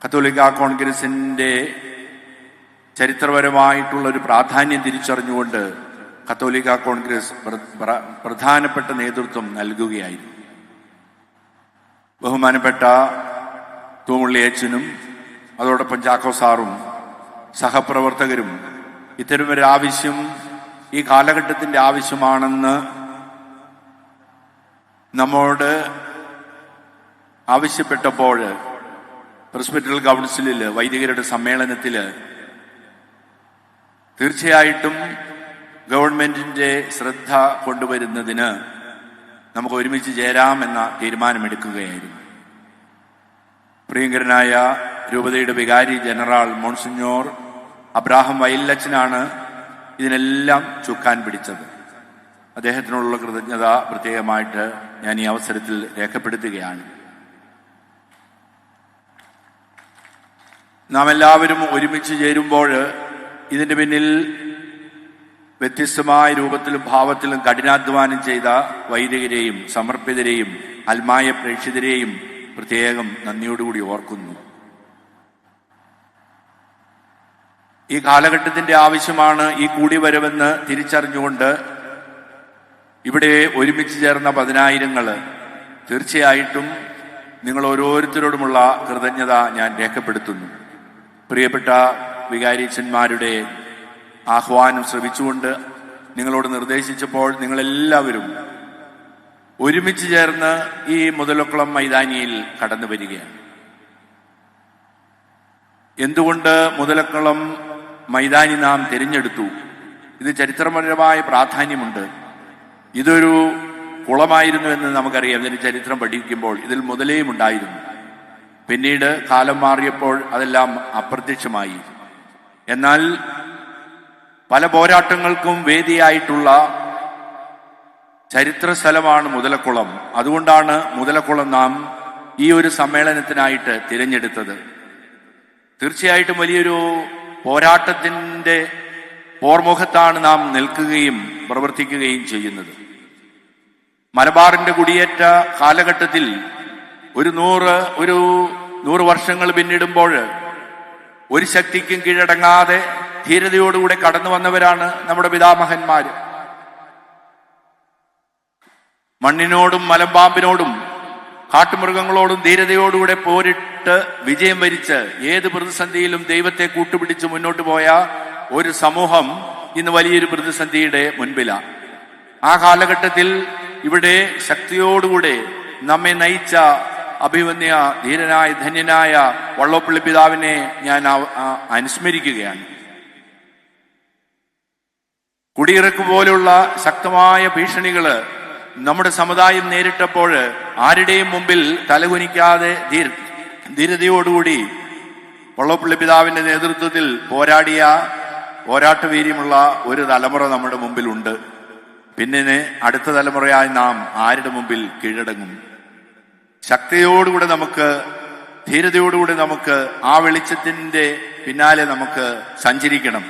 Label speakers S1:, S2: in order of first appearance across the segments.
S1: കത്തോലിക്ക കോൺഗ്രസിന്റെ ചരിത്രപരമായിട്ടുള്ള ഒരു പ്രാധാന്യം തിരിച്ചറിഞ്ഞുകൊണ്ട് കത്തോലിക്ക കോൺഗ്രസ് പ്രധാനപ്പെട്ട നേതൃത്വം നൽകുകയായിരുന്നു. ബഹുമാനപ്പെട്ട തൂമുള്ളിയച്ചനും അതോടൊപ്പം ചാക്കോ സാറും സഹപ്രവർത്തകരും ഇത്തരമൊരു ആവശ്യം ഈ കാലഘട്ടത്തിന്റെ ആവശ്യമാണെന്ന് നമ്മോട് ആവശ്യപ്പെട്ടപ്പോൾ പ്രസ്ബിറ്ററൽ കൗൺസിലിൽ വൈദികരുടെ സമ്മേളനത്തിൽ തീർച്ചയായിട്ടും ഗവൺമെന്റിന്റെ ശ്രദ്ധ കൊണ്ടുവരുന്നതിന് നമുക്ക് ഒരുമിച്ച് ചേരാമെന്ന തീരുമാനമെടുക്കുകയായിരുന്നു. പ്രിയങ്കരനായ രൂപതയുടെ വികാരി ജനറൽ മോൺസിഞ്ഞോർ അബ്രാഹം വയലിലച്ചനാണ് ഇതിനെല്ലാം ചുക്കാൻ പിടിച്ചത്. അദ്ദേഹത്തിനുള്ള കൃതജ്ഞത പ്രത്യേകമായിട്ട് ഞാൻ ഈ അവസരത്തിൽ രേഖപ്പെടുത്തുകയാണ്. നാം എല്ലാവരും ഒരുമിച്ച് ചേരുമ്പോൾ ഇതിന്റെ പിന്നിൽ വ്യത്യസ്തമായ രൂപത്തിലും ഭാവത്തിലും കഠിനാധ്വാനം ചെയ്ത വൈദികരെയും സമർപ്പിതരെയും ആത്മായ പ്രേക്ഷിതരെയും പ്രത്യേകം നന്ദിയോടുകൂടി ഓർക്കുന്നു. ഈ കാലഘട്ടത്തിന്റെ ആവശ്യമാണ് ഈ കൂടിവരവെന്ന് തിരിച്ചറിഞ്ഞുകൊണ്ട് ഇവിടെ ഒരുമിച്ച് ചേർന്ന പതിനായിരങ്ങൾ തീർച്ചയായിട്ടും നിങ്ങൾ ഓരോരുത്തരോടുമുള്ള കൃതജ്ഞത ഞാൻ രേഖപ്പെടുത്തുന്നു. പ്രിയപ്പെട്ട വികാരിച്ചന്മാരുടെ ആഹ്വാനം ശ്രവിച്ചുകൊണ്ട് നിങ്ങളോട് നിർദ്ദേശിച്ചപ്പോൾ നിങ്ങളെല്ലാവരും ഒരുമിച്ച് ചേർന്ന് ഈ മുതലക്കുളം മൈതാനിയിൽ കടന്നു വരികയാണ്. എന്തുകൊണ്ട് മുതലക്കുളം മൈതാനി നാം തിരഞ്ഞെടുത്തു? ഇത് ചരിത്രപരമായ പ്രാധാന്യമുണ്ട്. ഇതൊരു കുളമായിരുന്നു എന്ന് നമുക്കറിയാം. ഇതിന്റെ ചരിത്രം പഠിക്കുമ്പോൾ ഇതിൽ മുതലേയും ഉണ്ടായിരുന്നു. പിന്നീട് കാലം മാറിയപ്പോൾ അതെല്ലാം അപ്രത്യക്ഷമായി. എന്നാൽ പല പോരാട്ടങ്ങൾക്കും വേദിയായിട്ടുള്ള ചരിത്ര സ്ഥലമാണ് മുതലക്കുളം. അതുകൊണ്ടാണ് മുതലക്കുളം നാം ഈ ഒരു സമ്മേളനത്തിനായിട്ട് തിരഞ്ഞെടുത്തത്. തീർച്ചയായിട്ടും വലിയൊരു പോരാട്ടത്തിന്റെ പോർമുഖത്താണ് നാം നിൽക്കുകയും പ്രവർത്തിക്കുകയും ചെയ്യുന്നത്. മലബാറിന്റെ കുടിയേറ്റ കാലഘട്ടത്തിൽ ഒരു 100 വർഷങ്ങൾ പിന്നിടുമ്പോൾ ഒരു ശക്തിക്കും കീഴടങ്ങാതെ ധീരതയോടുകൂടെ കടന്നു വന്നവരാണ് നമ്മുടെ പിതാമഹന്മാര്. മണ്ണിനോടും മലമ്പാമ്പിനോടും കാട്ടുമൃഗങ്ങളോടും ധീരതയോടുകൂടെ പോരിട്ട് വിജയം വരിച്ച് ഏത് പ്രതിസന്ധിയിലും ദൈവത്തെ കൂട്ടുപിടിച്ച് മുന്നോട്ട് പോയ ഒരു സമൂഹം ഇന്ന് വലിയൊരു പ്രതിസന്ധിയുടെ മുൻപിലാണ്. ആ കാലഘട്ടത്തിൽ ഇവിടെ ശക്തിയോടുകൂടെ നമ്മെ നയിച്ച അഭിമന്യ ധീരനായ ധന്യനായ വള്ളോപ്പള്ളി പിതാവിനെ ഞാൻ അനുസ്മരിക്കുകയാണ്. കുടിയിറക്ക് പോലുള്ള ശക്തമായ ഭീഷണികള് നമ്മുടെ സമുദായം നേരിട്ടപ്പോൾ ആരുടെയും മുമ്പിൽ തലകുനിക്കാതെ ധീരതയോടുകൂടി വള്ളോപ്പള്ളി പിതാവിന്റെ നേതൃത്വത്തിൽ പോരാടിയ പോരാട്ടവീര്യമുള്ള ഒരു തലമുറ നമ്മുടെ മുമ്പിലുണ്ട്. പിന്നെ അടുത്ത തലമുറയായി നാം ആരുടെ മുമ്പിൽ കീഴടങ്ങും? ശക്തിയോടുകൂടെ നമുക്ക്, ധീരതയോടുകൂടെ നമുക്ക് ആ വെളിച്ചത്തിന്റെ പിന്നാലെ നമുക്ക് സഞ്ചരിക്കണം.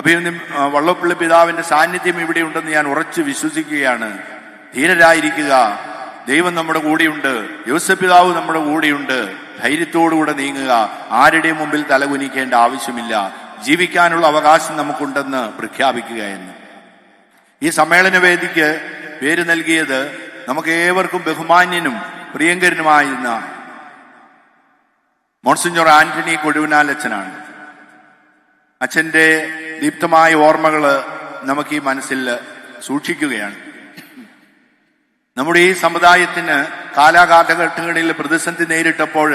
S1: അഭിമന്യം വള്ളോപ്പള്ളി പിതാവിന്റെ സാന്നിധ്യം ഇവിടെ ഉണ്ടെന്ന് ഞാൻ ഉറച്ചു വിശ്വസിക്കുകയാണ്. ധീരരായിരിക്കുക, ദൈവം നമ്മുടെ കൂടെയുണ്ട്, യോസഫ് പിതാവ് നമ്മുടെ കൂടെയുണ്ട്. ധൈര്യത്തോടുകൂടെ നീങ്ങുക, ആരുടെയും മുമ്പിൽ തലകുനിക്കേണ്ട ആവശ്യമില്ല. ജീവിക്കാനുള്ള അവകാശം നമുക്കുണ്ടെന്ന് പ്രഖ്യാപിക്കുക എന്ന് ഈ സമ്മേളന വേദിക്ക് പേര് നൽകിയത് നമുക്ക് ഏവർക്കും ബഹുമാന്യനും പ്രിയങ്കരനുമായിരുന്ന മോൺസിഞ്ഞോർ ആന്റണി കൊഴുവനാലച്ചനാണ്. അച്ഛന്റെ ദീപ്തമായ ഓർമ്മകള് നമുക്ക് ഈ മനസ്സിൽ സൂക്ഷിക്കുകയാണ്. നമ്മുടെ ഈ സമുദായത്തിന് കാലാകാലഘട്ടങ്ങളിൽ പ്രതിസന്ധി നേരിട്ടപ്പോൾ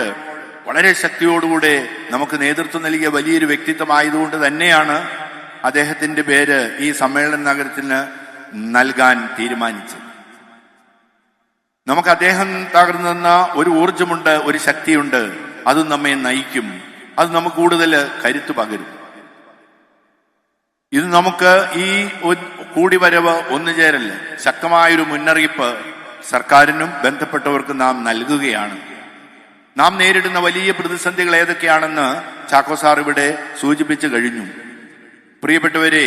S1: വളരെ ശക്തിയോടുകൂടെ നമുക്ക് നേതൃത്വം നൽകിയ വലിയൊരു വ്യക്തിത്വമായതുകൊണ്ട് തന്നെയാണ് അദ്ദേഹത്തിന്റെ പേര് ഈ സമ്മേളന നഗരത്തിന് നൽകാൻ തീരുമാനിച്ചത്. നമുക്ക് അദ്ദേഹം തകർന്നു തന്ന ഒരു ഊർജമുണ്ട്, ഒരു ശക്തിയുണ്ട്. അത് നമ്മെ നയിക്കും, അത് നമുക്ക് കൂടുതൽ കരുത്തു പകരും. ഇത് നമുക്ക് ഈ കൂടിവരവ് ഒന്നുചേരല് ശക്തമായൊരു മുന്നറിയിപ്പ് സർക്കാരിനും ബന്ധപ്പെട്ടവർക്കും നാം നൽകുകയാണ്. നാം നേരിടുന്ന വലിയ പ്രതിസന്ധികൾ ഏതൊക്കെയാണെന്ന് ചാക്കോ സാർ ഇവിടെ സൂചിപ്പിച്ചു കഴിഞ്ഞു. പ്രിയപ്പെട്ടവരെ,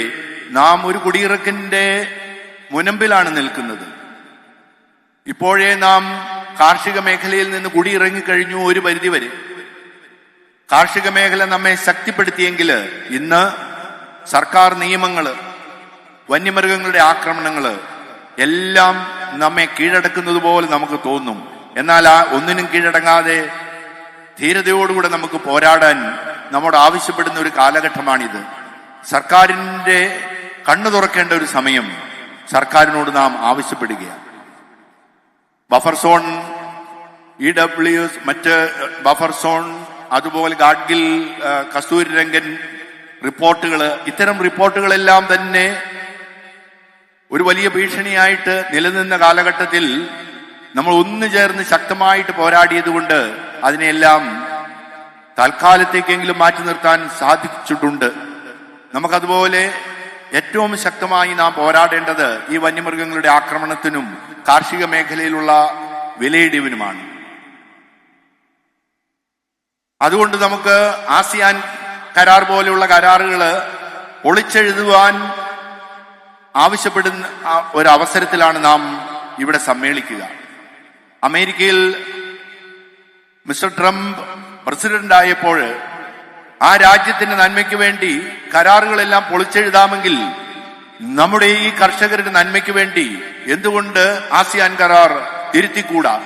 S1: നാം ഒരു കുടിയിറക്കിന്റെ മുനമ്പിലാണ് നിൽക്കുന്നത്. ഇപ്പോഴേ നാം കാർഷിക മേഖലയിൽ നിന്ന് കുടിയിറങ്ങിക്കഴിഞ്ഞു ഒരു പരിധിവരെ. കാർഷിക മേഖല നമ്മെ ശക്തിപ്പെടുത്തിയെങ്കിൽ ഇന്ന് സർക്കാർ നിയമങ്ങള്, വന്യമൃഗങ്ങളുടെ ആക്രമണങ്ങള് എല്ലാം നമ്മെ കീഴടക്കുന്നത് പോലെ നമുക്ക് തോന്നും. എന്നാൽ ആ ഒന്നിനും കീഴടങ്ങാതെ ധീരതയോടുകൂടെ നമുക്ക് പോരാടാൻ നമ്മോട് ആവശ്യപ്പെടുന്ന ഒരു കാലഘട്ടമാണിത്. സർക്കാരിന്റെ കണ്ണു തുറക്കേണ്ട ഒരു സമയം സർക്കാരിനോട് നാം ആവശ്യപ്പെടുകയാണ്. ബഫർ സോൺ, EWS, മറ്റ് ബഫർ സോൺ, അതുപോലെ ഗാഡ്ഗിൽ, കസ്തൂരി രംഗൻ റിപ്പോർട്ടുകൾ, ഇത്തരം റിപ്പോർട്ടുകളെല്ലാം തന്നെ ഒരു വലിയ ഭീഷണിയായിട്ട് നിലനിന്ന കാലഘട്ടത്തിൽ നമ്മൾ ഒന്നു ചേർന്ന് ശക്തമായിട്ട് പോരാടിയതുകൊണ്ട് അതിനെല്ലാം തൽക്കാലത്തേക്കെങ്കിലും മാറ്റി നിർത്താൻ സാധിച്ചിട്ടുണ്ട്. നമുക്കതുപോലെ ഏറ്റവും ശക്തമായി നാം പോരാടേണ്ടത് ഈ വന്യമൃഗങ്ങളുടെ ആക്രമണത്തിനും കാർഷിക മേഖലയിലുള്ള വിലയിടിവിനുമാണ്. അതുകൊണ്ട് നമുക്ക് ആസിയാൻ കരാർ പോലെയുള്ള കരാറുകൾ പൊളിച്ചെഴുതുവാൻ ആവശ്യപ്പെടുന്ന ഒരവസരത്തിലാണ് നാം ഇവിടെ സമ്മേളിക്കുക. അമേരിക്കയിൽ മിസ്റ്റർ ട്രംപ് പ്രസിഡന്റ് ആയപ്പോൾ ആ രാജ്യത്തിന്റെ നന്മയ്ക്ക് വേണ്ടി കരാറുകളെല്ലാം പൊളിച്ചെഴുതാമെങ്കിൽ നമ്മുടെ ഈ കർഷകരുടെ നന്മയ്ക്ക് വേണ്ടി എന്തുകൊണ്ട് ആസിയാൻ കരാർ തിരുത്തിക്കൂടാ?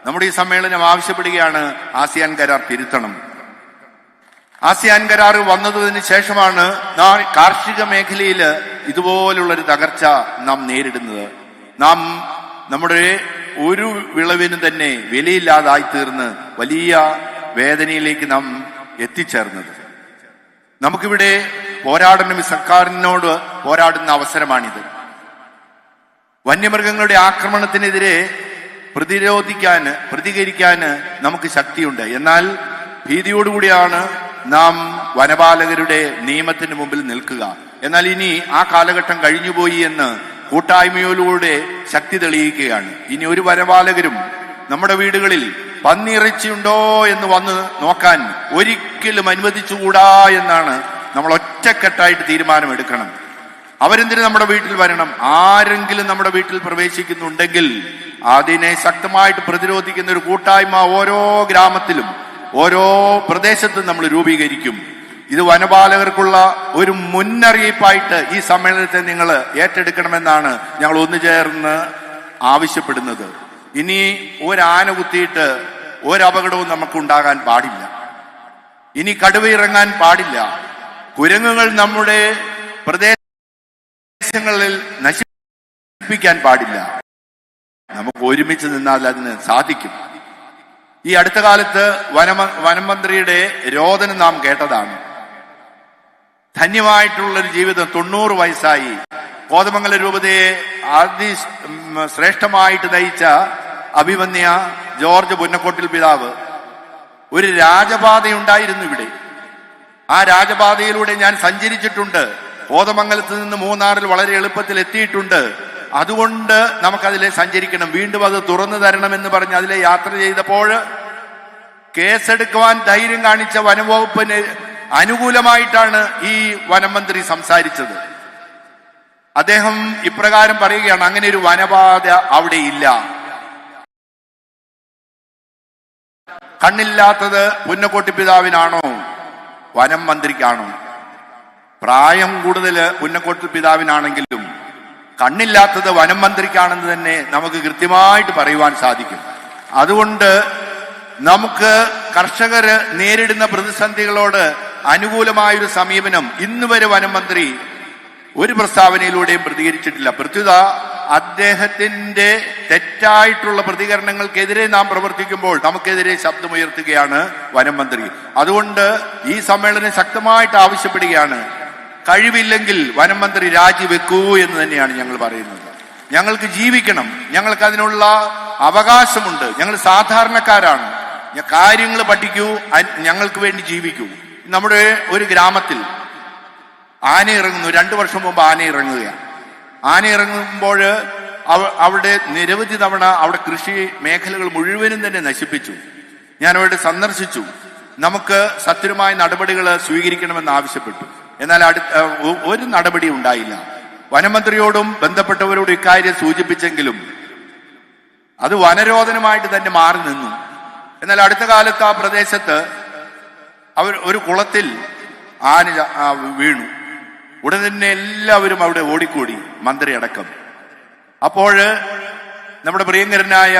S1: നമ്മുടെ ഈ സമ്മേളനം ആവശ്യപ്പെടുകയാണ് ആസിയാൻ കരാർ തിരുത്തണം. ആസിയാൻ കരാർ വന്നതിന് ശേഷമാണ് നാം കാർഷിക മേഖലയിൽ ഇതുപോലുള്ളൊരു തകർച്ച നാം നേരിടുന്നത്. നാം നമ്മുടെ ഒരു വിളവിന് തന്നെ വിലയില്ലാതായി തീർന്ന് വലിയ വേദനയിലേക്ക് നാം എത്തിച്ചേർന്നത്. നമുക്കിവിടെ പോരാടണം, സർക്കാരിനോട് പോരാടുന്ന അവസരമാണിത്. വന്യമൃഗങ്ങളുടെ ആക്രമണത്തിനെതിരെ പ്രതികരിക്കാൻ നമുക്ക് ശക്തിയുണ്ട്. എന്നാൽ ഭീതിയോടുകൂടിയാണ് നാം വനപാലകരുടെ നിയമത്തിന് മുമ്പിൽ നിൽക്കുക. എന്നാൽ ഇനി ആ കാലഘട്ടം കഴിഞ്ഞുപോയി എന്ന് കൂട്ടായ്മയിലൂടെ ശക്തി തെളിയിക്കുകയാണ്. ഇനി ഒരു വനപാലകരും നമ്മുടെ വീടുകളിൽ പന്നിയിറച്ചിയുണ്ടോ എന്ന് വന്ന് നോക്കാൻ ഒരിക്കലും അനുവദിച്ചുകൂടാ എന്നാണ് നമ്മൾ ഒറ്റക്കെട്ടായിട്ട് തീരുമാനമെടുക്കണം. അവരെന്തിന് നമ്മുടെ വീട്ടിൽ വരണം? ആരെങ്കിലും നമ്മുടെ വീട്ടിൽ പ്രവേശിക്കുന്നുണ്ടെങ്കിൽ അതിനെ ശക്തമായിട്ട് പ്രതിരോധിക്കുന്ന ഒരു കൂട്ടായ്മ ഓരോ ഗ്രാമത്തിലും ഓരോ പ്രദേശത്തും നമ്മൾ രൂപീകരിക്കും. ഇത് വനപാലകർക്കുള്ള ഒരു മുന്നറിയിപ്പായിട്ട് ഈ സമ്മേളനത്തെ നിങ്ങൾ ഏറ്റെടുക്കണമെന്നാണ് ഞങ്ങൾ ഒന്നുചേർന്ന് ആവശ്യപ്പെടുന്നത്. ഇനി ഒരാന കുത്തിയിട്ട് ഒരപകടവും നമുക്കുണ്ടാകാൻ പാടില്ല. ഇനി കടുവ ഇറങ്ങാൻ പാടില്ല. കുരങ്ങുകൾ നമ്മുടെ പ്രദേശങ്ങളിൽ നശിപ്പിക്കാൻ പാടില്ല. നമുക്ക് ഒരുമിച്ച് നിന്നാൽ അതിന് സാധിക്കും. ഈ അടുത്ത കാലത്ത് വനം മന്ത്രിയുടെ രോദനം നാം കേട്ടതാണ്. ധന്യമായിട്ടുള്ളൊരു ജീവിതം, 90 വയസ്സായി കോതമംഗല രൂപതയെ ശ്രേഷ്ഠമായിട്ട് നയിച്ച അഭിമന്യ ജോർജ് പുന്നക്കോട്ടിൽ പിതാവ്, ഒരു രാജപാതയുണ്ടായിരുന്നു ഇവിടെ. ആ രാജപാതയിലൂടെ ഞാൻ സഞ്ചരിച്ചിട്ടുണ്ട്. കോതമംഗലത്ത് നിന്ന് മൂന്നാറിൽ വളരെ എളുപ്പത്തിൽ എത്തിയിട്ടുണ്ട്. അതുകൊണ്ട് നമുക്കതിലെ സഞ്ചരിക്കണം. വീണ്ടും അത് തുറന്നു തരണമെന്ന് പറഞ്ഞ് അതിലെ യാത്ര ചെയ്തപ്പോൾ കേസെടുക്കുവാൻ ധൈര്യം കാണിച്ച വനംവകുപ്പിന് അനുകൂലമായിട്ടാണ് ഈ വനം മന്ത്രി സംസാരിച്ചത്. അദ്ദേഹം ഇപ്രകാരം പറയുകയാണ്, അങ്ങനെ ഒരു വനപാത അവിടെ ഇല്ല. കണ്ണില്ലാത്തത് പുന്നക്കോട്ടി പിതാവിനാണോ വനം മന്ത്രിക്കാണോ? പ്രായം കൂടുതൽ പുന്നക്കോട്ടി പിതാവിനാണെങ്കിലും കണ്ണില്ലാത്തത് വനം മന്ത്രിക്കാണെന്ന് തന്നെ നമുക്ക് കൃത്യമായിട്ട് പറയുവാൻ സാധിക്കും. അതുകൊണ്ട് നമുക്ക് കർഷകര് നേരിടുന്ന പ്രതിസന്ധികളോട് അനുകൂലമായൊരു സമീപനം ഇന്നുവരെ വനം മന്ത്രി ഒരു പ്രസ്താവനയിലൂടെയും പ്രതികരിച്ചിട്ടില്ല. പ്രത്യുത അദ്ദേഹത്തിന്റെ തെറ്റായിട്ടുള്ള പ്രതികരണങ്ങൾക്കെതിരെ നാം പ്രവർത്തിക്കുമ്പോൾ നമുക്കെതിരെ ശബ്ദമുയർത്തുകയാണ് വനം മന്ത്രി. അതുകൊണ്ട് ഈ സമ്മേളനം ശക്തമായിട്ട് ആവശ്യപ്പെടുകയാണ്, കഴിവില്ലെങ്കിൽ വനം മന്ത്രി രാജിവെക്കൂ എന്ന് തന്നെയാണ് ഞങ്ങൾ പറയുന്നത്. ഞങ്ങൾക്ക് ജീവിക്കണം, ഞങ്ങൾക്ക് അതിനുള്ള അവകാശമുണ്ട്. ഞങ്ങൾ സാധാരണക്കാരാണ്, കാര്യങ്ങൾ പഠിക്കൂ, ഞങ്ങൾക്ക് വേണ്ടി ജീവിക്കൂ. നമ്മുടെ ഒരു ഗ്രാമത്തിൽ ആന ഇറങ്ങുന്നു. 2 വർഷം മുമ്പ് ആന ഇറങ്ങുകയാണ്. ആന ഇറങ്ങുമ്പോൾ അവിടെ നിരവധി തവണ അവിടെ കൃഷി മേഖലകൾ മുഴുവനും തന്നെ നശിപ്പിച്ചു. ഞാൻ അവിടെ സന്ദർശിച്ചു. നമുക്ക് സത്വരമായ നടപടികൾ സ്വീകരിക്കണമെന്ന് ആവശ്യപ്പെട്ടു. എന്നാൽ ഒരു നടപടി ഉണ്ടായില്ല. വനമന്ത്രിയോടും ബന്ധപ്പെട്ടവരോടും ഇക്കാര്യം സൂചിപ്പിച്ചെങ്കിലും അത് വനരോധനമായിട്ട് തന്നെ മാറി നിന്നു. എന്നാൽ അടുത്ത കാലത്ത് ആ പ്രദേശത്ത് ഒരു കുളത്തിൽ ആന വീണു. ഉടൻ തന്നെ എല്ലാവരും അവിടെ ഓടിക്കൂടി, മന്ത്രി അടക്കം. അപ്പോൾ നമ്മുടെ പ്രിയങ്കരനായ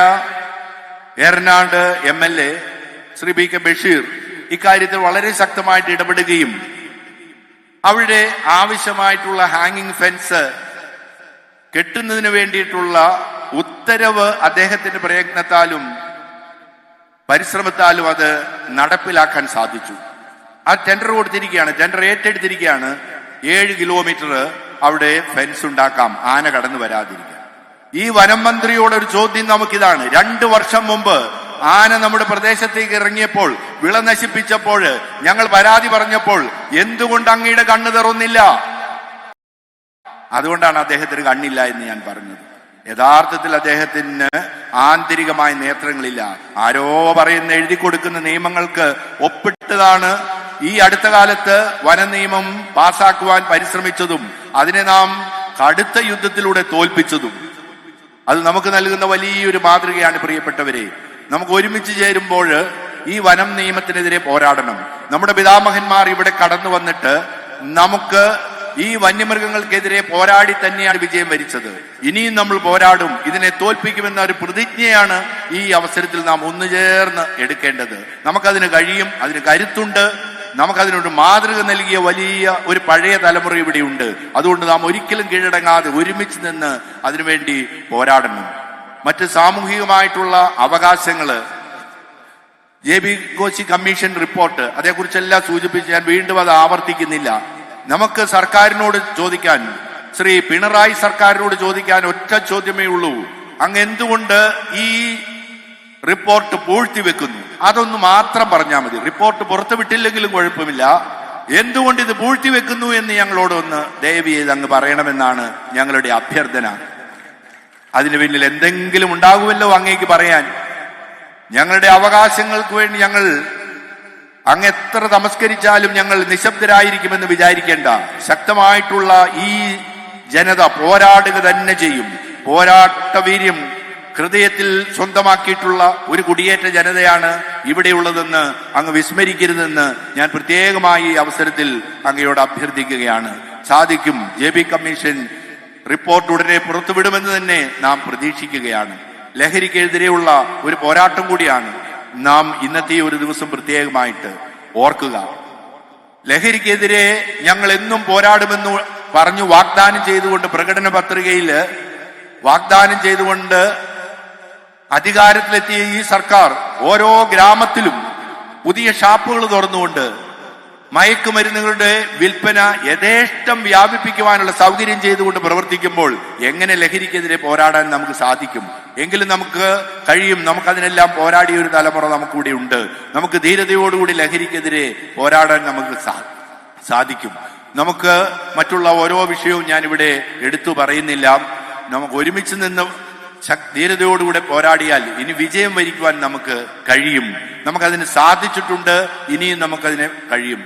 S1: ഏറനാട് MLA ശ്രീ PK ബഷീർ ഇക്കാര്യത്തിൽ വളരെ ശക്തമായിട്ട് ഇടപെടുകയും അവിടെ ആവശ്യമായിട്ടുള്ള ഹാങ്ങിങ് ഫെൻസ് കെട്ടുന്നതിന് വേണ്ടിയിട്ടുള്ള ഉത്തരവ് അദ്ദേഹത്തിന്റെ പ്രയത്നത്താലും പരിശ്രമത്താലും അത് നടപ്പിലാക്കാൻ സാധിച്ചു. ആ ടെൻഡർ കൊടുത്തിരിക്കുകയാണ്, ടെൻഡർ ഏറ്റെടുത്തിരിക്കുകയാണ്. 7 കിലോമീറ്റർ അവിടെ ഫെൻസ് ഉണ്ടാക്കാം, ആന കടന്നു വരാതിരിക്കാൻ. ഈ വനം മന്ത്രിയോട് ഒരു ചോദ്യം നമുക്കിതാണ്. 2 വർഷം മുമ്പ് ആന നമ്മുടെ പ്രദേശത്തേക്ക് ഇറങ്ങിയപ്പോൾ, വിള നശിപ്പിച്ചപ്പോൾ, ഞങ്ങൾ പരാതി പറഞ്ഞപ്പോൾ എന്തുകൊണ്ട് അങ്ങയുടെ കണ്ണ് തുറന്നില്ല? അതുകൊണ്ടാണ് അദ്ദേഹത്തിന് കണ്ണില്ല എന്ന് ഞാൻ പറഞ്ഞത്. യഥാർത്ഥത്തിൽ അദ്ദേഹത്തിന് ആന്തരികമായ നേത്രങ്ങളില്ല. ആരോ പറയുന്ന എഴുതി കൊടുക്കുന്ന നിയമങ്ങൾക്ക് ഒപ്പിട്ടതാണ് ഈ അടുത്ത കാലത്ത് വന നിയമം പാസാക്കുവാൻ പരിശ്രമിച്ചതും അതിനെ നാം കടുത്ത യുദ്ധത്തിലൂടെ തോൽപ്പിച്ചതും. അത് നമുക്ക് നൽകുന്ന വലിയൊരു മാതൃകയാണ് പ്രിയപ്പെട്ടവരെ. നമുക്ക് ഒരുമിച്ച് ചേരുമ്പോൾ ഈ വനം നിയമത്തിനെതിരെ പോരാടണം. നമ്മുടെ പിതാമഹന്മാർ ഇവിടെ കടന്നു വന്നിട്ട് നമുക്ക് ഈ വന്യമൃഗങ്ങൾക്കെതിരെ പോരാടി തന്നെയാണ് വിജയം വരിച്ചത്. ഇനിയും നമ്മൾ പോരാടും, ഇതിനെ തോൽപ്പിക്കുമെന്ന ഒരു പ്രതിജ്ഞയാണ് ഈ അവസരത്തിൽ നാം ഒന്നുചേർന്ന് എടുക്കേണ്ടത്. നമുക്കതിന് കഴിയും, അതിന് കരുത്തുണ്ട്. നമുക്കതിനൊരു മാതൃക നൽകിയ വലിയ ഒരു പഴയ തലമുറ ഇവിടെയുണ്ട്. അതുകൊണ്ട് നാം ഒരിക്കലും കീഴടങ്ങാതെ ഒരുമിച്ച് നിന്ന് അതിനുവേണ്ടി പോരാടണം. മറ്റ് സാമൂഹികമായിട്ടുള്ള അവകാശങ്ങള്, JB കോശി കമ്മീഷൻ റിപ്പോർട്ട്, അതേക്കുറിച്ചെല്ലാം സൂചിപ്പിച്ച് ഞാൻ വീണ്ടും അത് ആവർത്തിക്കുന്നില്ല. നമുക്ക് സർക്കാരിനോട് ചോദിക്കാൻ, ശ്രീ പിണറായി സർക്കാരിനോട് ചോദിക്കാൻ ഒറ്റ ചോദ്യമേ ഉള്ളൂ. അങ്ങ് എന്തുകൊണ്ട് ഈ റിപ്പോർട്ട് പൂഴ്ത്തിവെക്കുന്നു? അതൊന്ന് മാത്രം പറഞ്ഞാൽ മതി. റിപ്പോർട്ട് പുറത്തുവിട്ടില്ലെങ്കിലും കുഴപ്പമില്ല. എന്തുകൊണ്ട് ഇത് പൂഴ്ത്തിവെക്കുന്നു എന്ന് ഞങ്ങളോട് ഒന്ന് ദയവ് ചെയ്ത് അങ്ങ് പറയണമെന്നാണ് ഞങ്ങളുടെ അഭ്യർത്ഥന. അതിന് പിന്നിൽ എന്തെങ്കിലും ഉണ്ടാകുമല്ലോ അങ്ങേക്ക് പറയാൻ. ഞങ്ങളുടെ അവകാശങ്ങൾക്ക് വേണ്ടി ഞങ്ങൾ അങ്ങ് എത്ര തമസ്കരിച്ചാലും ഞങ്ങൾ നിശബ്ദരായിരിക്കുമെന്ന് വിചാരിക്കേണ്ട. ശക്തമായിട്ടുള്ള ഈ ജനത പോരാടുക തന്നെ ചെയ്യും. പോരാട്ട വീര്യം ഹൃദയത്തിൽ സ്വന്തമാക്കിയിട്ടുള്ള ഒരു കുടിയേറ്റ ജനതയാണ് ഇവിടെയുള്ളതെന്ന് അങ്ങ് വിസ്മരിക്കരുതെന്ന് ഞാൻ പ്രത്യേകമായി ഈ അവസരത്തിൽ അങ്ങയോട് അഭ്യർത്ഥിക്കുകയാണ്. സാധിക്കും. JB കമ്മീഷൻ റിപ്പോർട്ട് ഉടനെ പുറത്തുവിടുമെന്ന് തന്നെ നാം പ്രതീക്ഷിക്കുകയാണ്. ലഹരിക്കെതിരെയുള്ള ഒരു പോരാട്ടം കൂടിയാണ് നാം ഇന്നത്തെ ഒരു ദിവസം പ്രത്യേകമായിട്ട് ഓർക്കുക. ലഹരിക്കെതിരെ ഞങ്ങൾ എന്നും പോരാടുമെന്ന് പറഞ്ഞു വാഗ്ദാനം ചെയ്തുകൊണ്ട് പ്രകടന പത്രികയിൽ വാഗ്ദാനം ചെയ്തുകൊണ്ട് അധികാരത്തിലെത്തിയ ഈ സർക്കാർ ഓരോ ഗ്രാമത്തിലും പുതിയ ഷാപ്പുകൾ തുറന്നുകൊണ്ട് മയക്കുമരുന്നുകളുടെ വിൽപ്പന യഥേഷ്ടം വ്യാപിപ്പിക്കുവാനുള്ള സൗകര്യം ചെയ്തുകൊണ്ട് പ്രവർത്തിക്കുമ്പോൾ എങ്ങനെ ലഹരിക്കെതിരെ പോരാടാൻ നമുക്ക് സാധിക്കും? എങ്കിലും നമുക്ക് കഴിയും. നമുക്കതിനെല്ലാം പോരാടിയ ഒരു തലമുറ നമുക്കിവിടെ ഉണ്ട്. നമുക്ക് ധീരതയോടുകൂടി ലഹരിക്കെതിരെ പോരാടാൻ നമുക്ക് സാധിക്കും. നമുക്ക് മറ്റുള്ള ഓരോ വിഷയവും ഞാനിവിടെ എടുത്തു പറയുന്നില്ല. നമുക്ക് ഒരുമിച്ച് നിന്ന് ധീരതയോടുകൂടെ പോരാടിയാൽ ഇനി വിജയം വരിക്കുവാൻ നമുക്ക് കഴിയും. നമുക്കതിന് സാധിച്ചിട്ടുണ്ട്, ഇനിയും നമുക്കതിന് കഴിയും.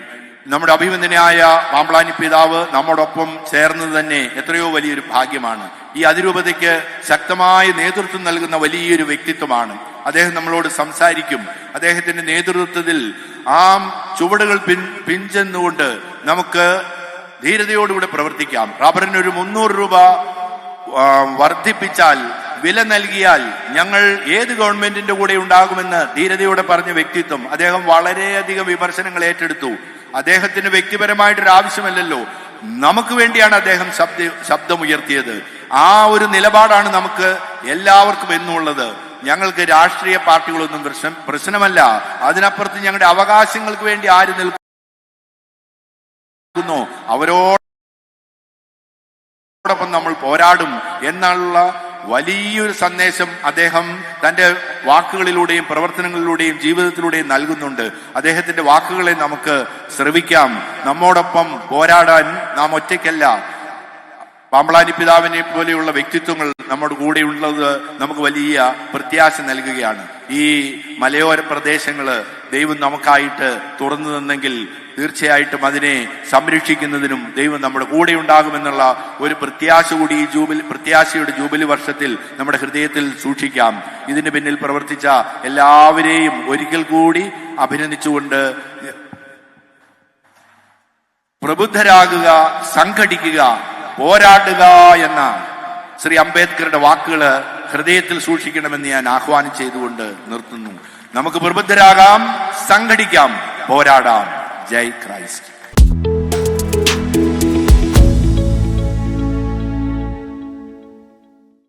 S1: നമ്മുടെ അഭിമന്യനായ പാമ്പ്ളാനി പിതാവ് നമ്മോടൊപ്പം ചേർന്നത് തന്നെ എത്രയോ വലിയൊരു ഭാഗ്യമാണ്. ഈ അതിരൂപതയ്ക്ക് ശക്തമായ നേതൃത്വം നൽകുന്ന വലിയൊരു വ്യക്തിത്വമാണ് അദ്ദേഹം. നമ്മളോട് സംസാരിക്കും. അദ്ദേഹത്തിന്റെ നേതൃത്വത്തിൽ ആ ചുവടുകൾ പിഞ്ചെന്നുകൊണ്ട് നമുക്ക് ധീരതയോടുകൂടെ പ്രവർത്തിക്കാം. റബ്ബറിനൊരു 300 രൂപ വർദ്ധിപ്പിച്ചാൽ, വില നൽകിയാൽ ഞങ്ങൾ ഏത് ഗവൺമെന്റിന്റെ കൂടെ ഉണ്ടാകുമെന്ന് ധീരതയോടെ പറഞ്ഞ വ്യക്തിത്വം. അദ്ദേഹം വളരെയധികം വിമർശനങ്ങൾ ഏറ്റെടുത്തു. അദ്ദേഹത്തിന് വ്യക്തിപരമായിട്ടൊരു ആവശ്യമല്ലല്ലോ, നമുക്ക് വേണ്ടിയാണ് അദ്ദേഹം ശബ്ദമുയർത്തിയത്. ആ ഒരു നിലപാടാണ് നമുക്ക് എല്ലാവർക്കും എന്നുള്ളത്. ഞങ്ങൾക്ക് രാഷ്ട്രീയ പാർട്ടികളൊന്നും പ്രശ്നമല്ല. അതിനപ്പുറത്ത് ഞങ്ങളുടെ അവകാശങ്ങൾക്ക് വേണ്ടി ആര് നിൽക്കുന്നു അവരോടൊപ്പം നമ്മൾ പോരാടും എന്നുള്ള വലിയൊരു സന്ദേശം അദ്ദേഹം തന്റെ വാക്കുകളിലൂടെയും പ്രവർത്തനങ്ങളിലൂടെയും ജീവിതത്തിലൂടെയും നൽകുന്നുണ്ട്. അദ്ദേഹത്തിന്റെ വാക്കുകളെ നമുക്ക് ശ്രവിക്കാം. നമ്മോടൊപ്പം പോരാടാൻ നാം ഒറ്റയ്ക്കല്ല. പാമ്പ്ളാനി പിതാവിനെ പോലെയുള്ള വ്യക്തിത്വങ്ങൾ നമ്മുടെ കൂടെ ഉള്ളത് നമുക്ക് വലിയ പ്രത്യാശ നൽകുകയാണ്. ഈ മലയോര പ്രദേശങ്ങള് ദൈവം നമുക്കായിട്ട് തുറന്നു തന്നെങ്കിൽ തീർച്ചയായിട്ടും അതിനെ സംരക്ഷിക്കുന്നതിനും ദൈവം നമ്മുടെ കൂടെ ഉണ്ടാകുമെന്നുള്ള ഒരു പ്രത്യാശ കൂടി ഈ പ്രത്യാശയുടെ ജൂബിലി വർഷത്തിൽ നമ്മുടെ ഹൃദയത്തിൽ സൂക്ഷിക്കാം. ഇതിന് പിന്നിൽ പ്രവർത്തിച്ച എല്ലാവരെയും ഒരിക്കൽ കൂടി അഭിനന്ദിച്ചുകൊണ്ട് പ്രബുദ്ധരാകുക, സംഘടിക്കുക, പോരാടുക എന്ന ശ്രീ അംബേദ്കറുടെ വാക്കുകള് ഹൃദയത്തിൽ സൂക്ഷിക്കണമെന്ന് ഞാൻ ആഹ്വാനം ചെയ്തുകൊണ്ട് നിർത്തുന്നു. നമുക്ക് പ്രബുദ്ധരാകാം, സംഘടിക്കാം, പോരാടാം. ജയ് ക്രൈസ്റ്റ്.